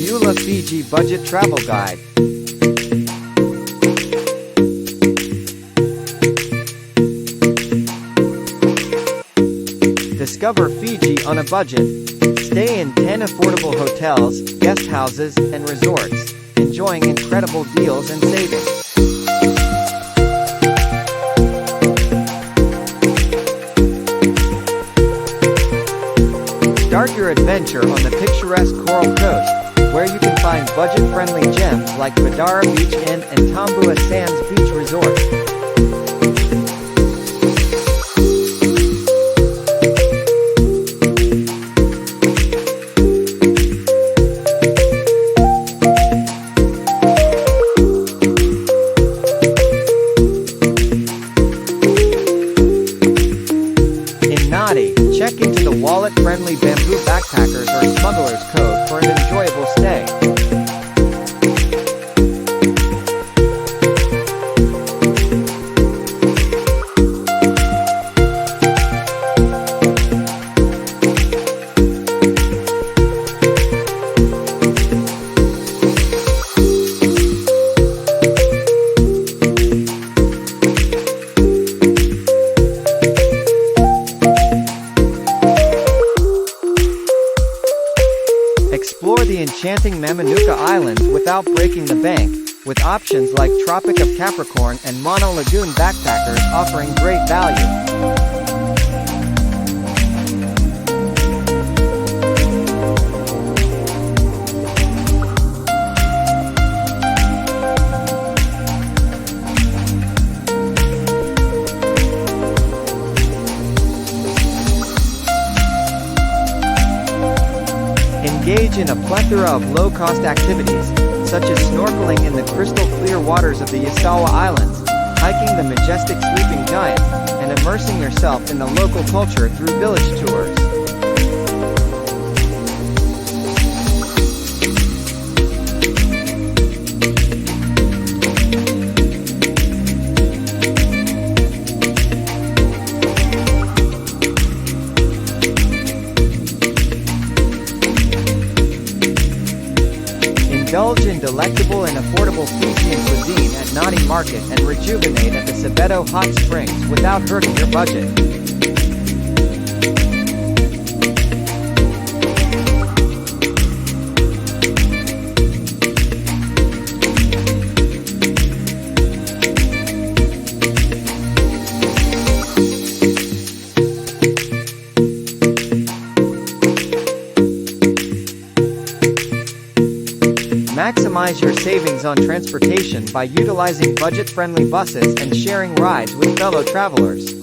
Beulah Fiji Budget Travel Guide. Discover Fiji on a budget. Stay in 10 affordable hotels, guest houses, and resorts, enjoying incredible deals and savings. Start your adventure on the picturesque Coral Coast, where you can find budget-friendly gems like Bedarra Beach Inn and Tambua Sands Beach Resort. Check into the wallet-friendly bamboo backpackers or Smugglers Cove for an enjoyable stay. Explore the enchanting Mamanuca Islands without breaking the bank, with options like Tropic of Capricorn and Lagoon backpackers offering great value. Engage in a plethora of low-cost activities, such as snorkeling in the crystal-clear waters of the Yasawa Islands, hiking the majestic sleeping giant, and immersing yourself in the local culture through village tours. Indulge in delectable and affordable Fijian cuisine at Nadi Market and rejuvenate at the Sabeto Hot Springs without hurting your budget. Maximize your savings on transportation by utilizing budget-friendly buses and sharing rides with fellow travelers.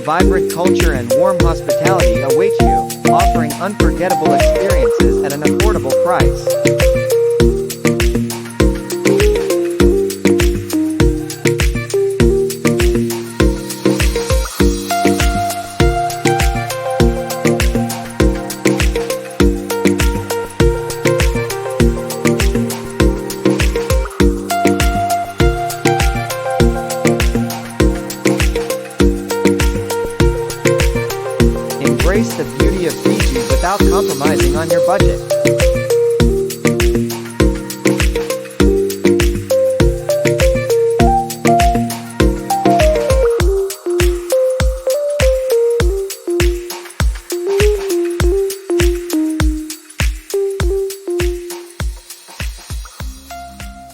Vibrant culture and warm hospitality await you, offering unforgettable experiences at an affordable price. Embrace the beauty of Fiji without compromising on your budget.